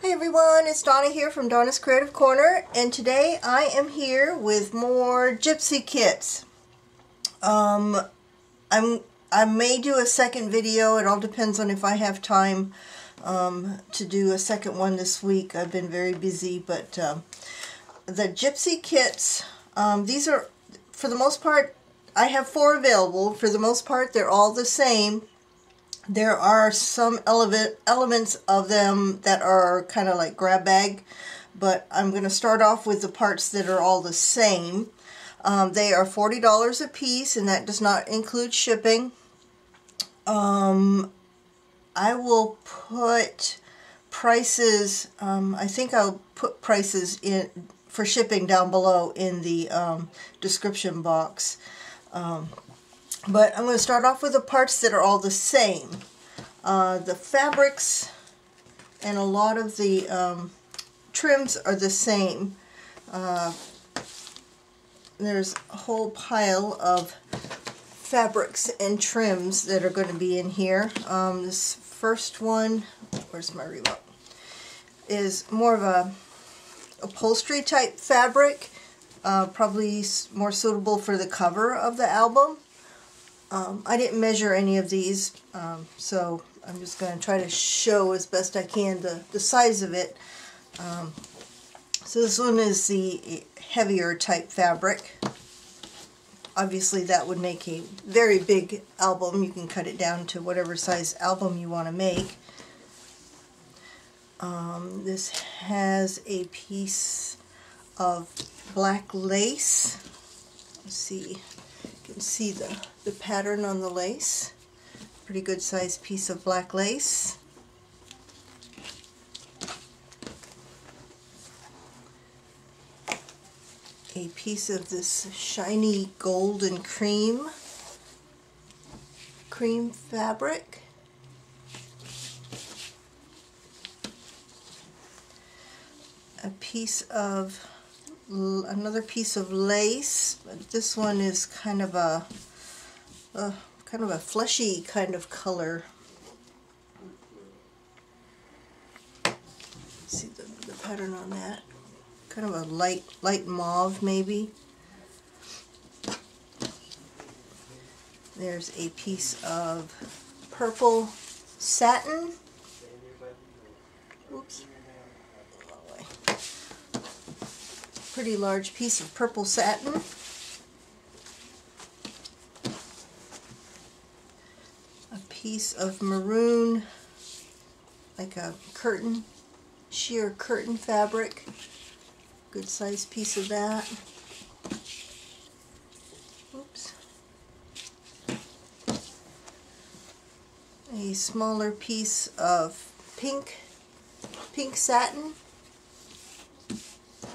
Hey everyone, it's Donna here from Donna's Creative Corner, and today I am here with more Gypsy kits. I may do a second video. It all depends on if I have time to do a second one this week. I've been very busy, but the Gypsy kits, these are, for the most part, I have 4 available. For the most part, they're all the same. There are some elements of them that are kind of like grab bag, but I'm going to start off with the parts that are all the same. They are $40 a piece, and that does not include shipping. I will put prices, I think I'll put prices in for shipping down below in the description box. But I'm going to start off with the parts that are all the same. The fabrics and a lot of the trims are the same. There's a whole pile of fabrics and trims that are going to be in here. This first one, where's my remote, is more of a upholstery type fabric, probably more suitable for the cover of the album. I didn't measure any of these, so I'm just going to try to show as best I can the size of it. So this one is the heavier type fabric. Obviously that would make a very big album. You can cut it down to whatever size album you want to make. This has a piece of black lace. Let's see. You can see the pattern on the lace. Pretty good sized piece of black lace. A piece of this shiny gold and cream fabric. A piece of another piece of lace, but this one is kind of a fleshy kind of color. See the pattern on that? Kind of a light mauve maybe. There's a piece of purple satin. Oops. Pretty large piece of purple satin. A piece of maroon, like a curtain, sheer curtain fabric. Good sized piece of that. Oops. A smaller piece of pink satin.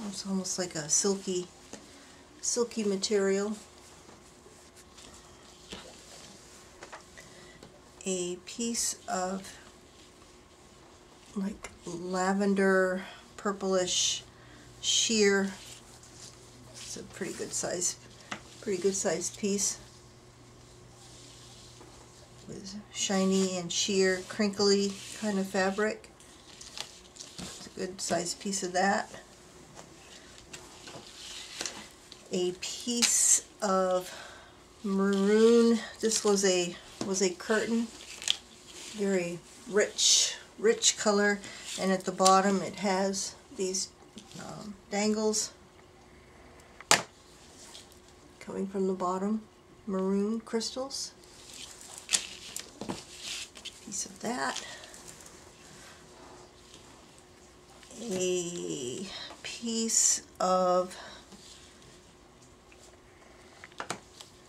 It's almost like a silky material. A piece of like lavender, purplish sheer. It's a pretty good size piece with shiny and sheer, crinkly kind of fabric. It's a good size piece of that. A piece of maroon. This was a curtain, very rich color, and at the bottom it has these dangles coming from the bottom, maroon crystals. Piece of that. A piece of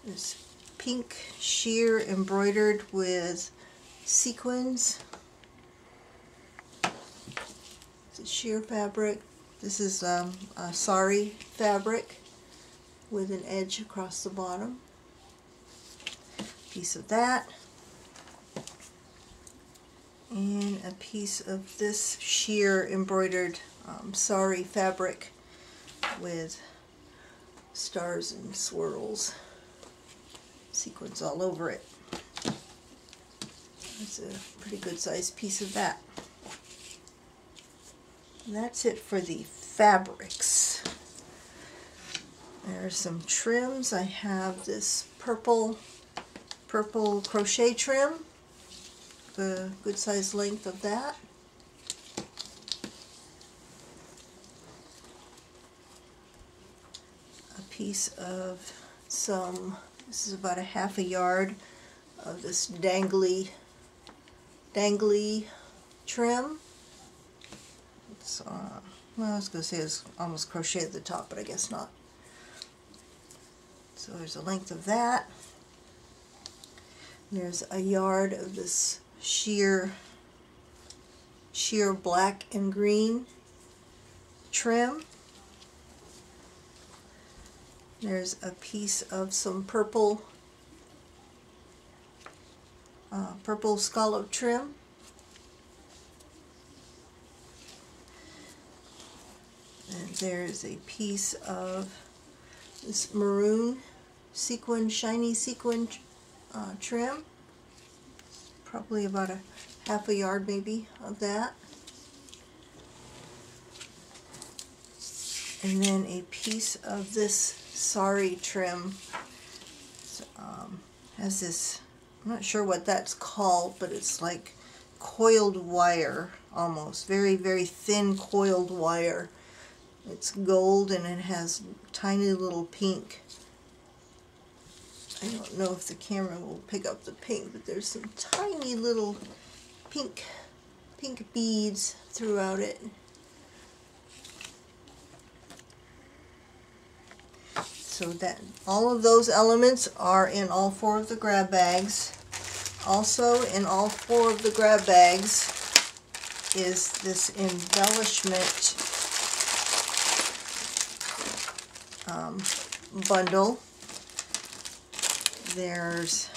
this pink sheer embroidered with sequins. It's a sheer fabric. This is a sari fabric with an edge across the bottom. Piece of that. And a piece of this sheer embroidered sari fabric with stars and swirls, sequins all over it. That's a pretty good sized piece of that. And that's it for the fabrics. There's some trims. I have this purple crochet trim, the good size length of that. A piece of some, this is about a half a yard of this dangly trim. It's, well, I was going to say it's almost crochet at the top, but I guess not. So there's a length of that. There's a yard of this sheer black and green trim. There's a piece of some purple scallop trim. And there's a piece of this maroon shiny sequin trim. Probably about a half a yard maybe of that. And then a piece of this sari trim. Has this, I'm not sure what that's called, but it's like coiled wire almost. Very, very thin coiled wire. It's gold and it has tiny little pink. I don't know if the camera will pick up the pink, but there's some tiny little pink beads throughout it. So that all of those elements are in all four of the grab bags. Also in all four of the grab bags is this embellishment bundle. There's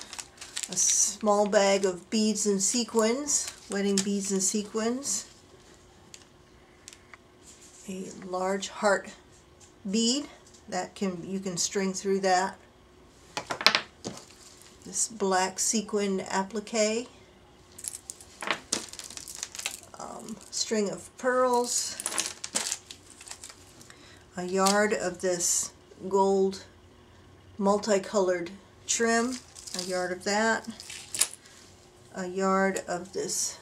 a small bag of beads and sequins, wedding beads and sequins, a large heart bead that you can string through that, this black sequin applique, string of pearls, a yard of this gold multicolored trim, a yard of that, a yard of this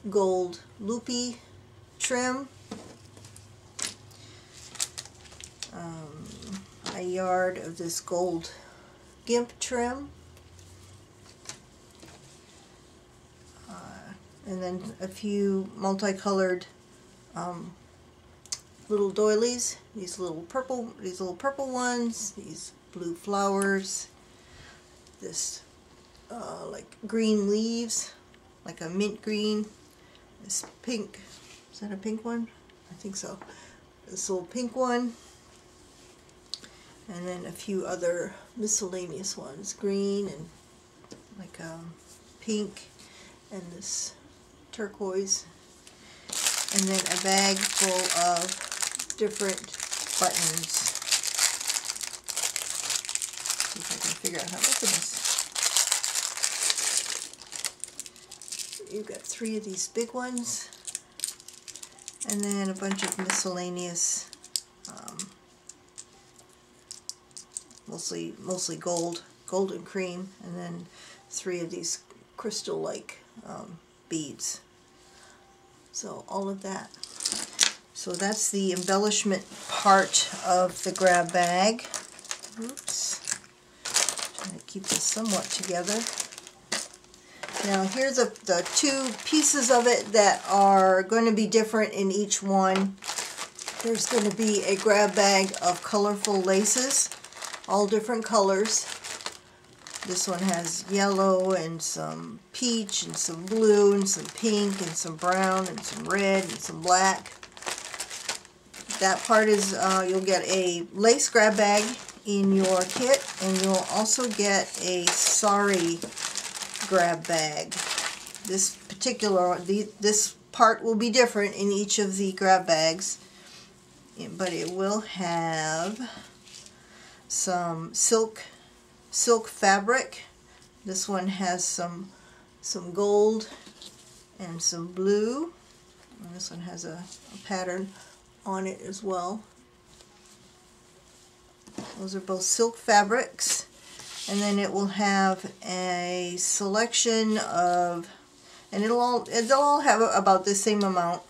gold loopy trim, a yard of this gold gimp trim, and then a few multicolored little doilies. These little purple ones, these blue flowers, this like green leaves, like a mint green, this pink, is that a pink one? I think so. This little pink one, and then a few other miscellaneous ones, green and like pink, and this turquoise, and then a bag full of different buttons. See if I can figure out how to open this. You've got 3 of these big ones, and then a bunch of miscellaneous, mostly gold and cream, and then 3 of these crystal-like beads. So all of that. So that's the embellishment part of the grab bag. Oops. Trying to keep this somewhat together. Now here's the 2 pieces of it that are going to be different in each one. There's going to be a grab bag of colorful laces, all different colors. This one has yellow and some peach and some blue and some pink and some brown and some red and some black. That part is, you'll get a lace grab bag in your kit, and you'll also get a sari grab bag. This part will be different in each of the grab bags, but it will have some silk fabric. This one has some gold and some blue And this one has a pattern on it as well. Those are both silk fabrics. And then it will have a selection of, and they'll all have about the same amount.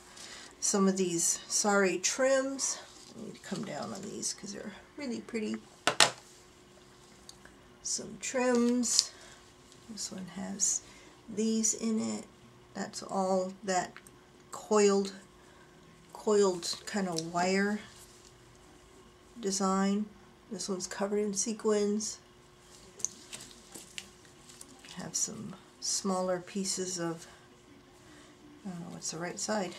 Some of these sari trims. I need to come down on these because they're really pretty. Some trims. This one has these in it. That's all that coiled kind of wire design. This one's covered in sequins. Have some smaller pieces of, I don't know what's the right side.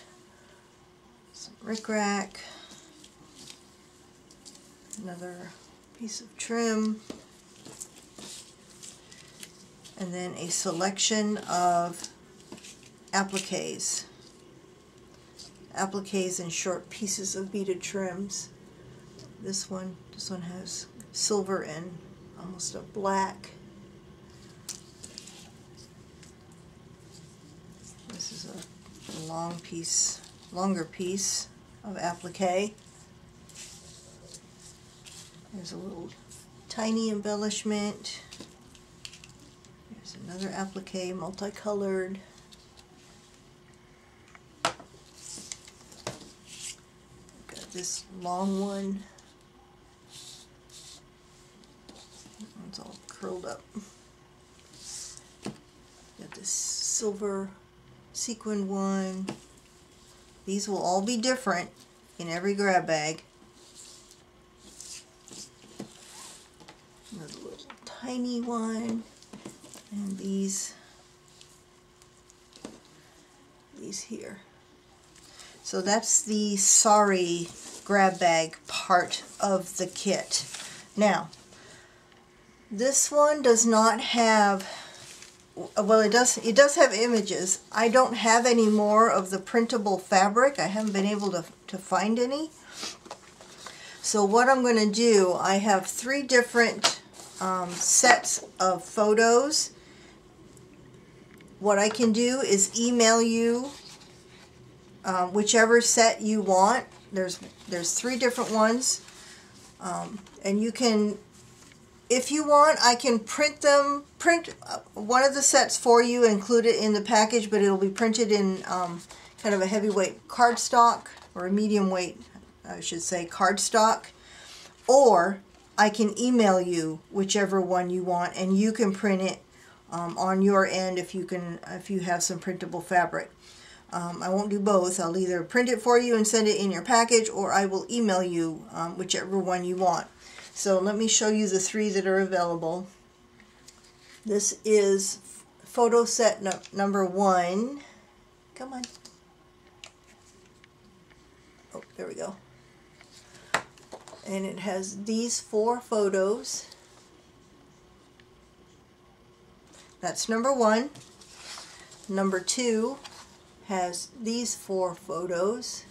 Some rickrack. Another piece of trim. And then a selection of appliques. Appliques and short pieces of beaded trims. This one has silver and almost a black. This is a longer piece of applique. There's a little tiny embellishment. There's another applique, multicolored. Got this long one. That one's all curled up. Got this silver sequin one. These will all be different in every grab bag. Another little tiny one. And these here. So that's the sari grab bag part of the kit. Now, this one does not have, well, it does have images. I don't have any more of the printable fabric. I haven't been able to find any. So what I'm going to do, I have 3 different sets of photos. What I can do is email you whichever set you want. There's 3 different ones, and you can, if you want, I can print one of the sets for you, include it in the package, but it'll be printed in kind of a heavyweight cardstock, or a medium weight, I should say, cardstock, or I can email you whichever one you want, and you can print it on your end if you have some printable fabric. I won't do both. I'll either print it for you and send it in your package, or I will email you whichever one you want. So let me show you the 3 that are available. This is photo set number 1. Come on. Oh, there we go. And it has these 4 photos. That's number 1. Number 2 has these 4 photos.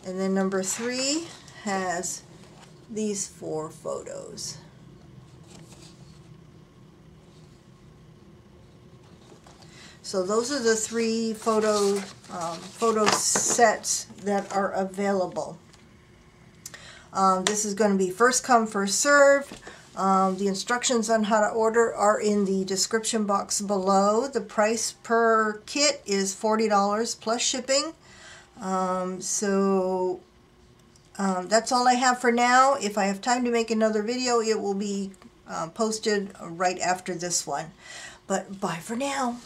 And then number 3 has these 4 photos. So those are the 3 photo sets that are available. This is going to be first come, first served. The instructions on how to order are in the description box below. The price per kit is $40 plus shipping. That's all I have for now. If I have time to make another video, it will be posted right after this one. But bye for now.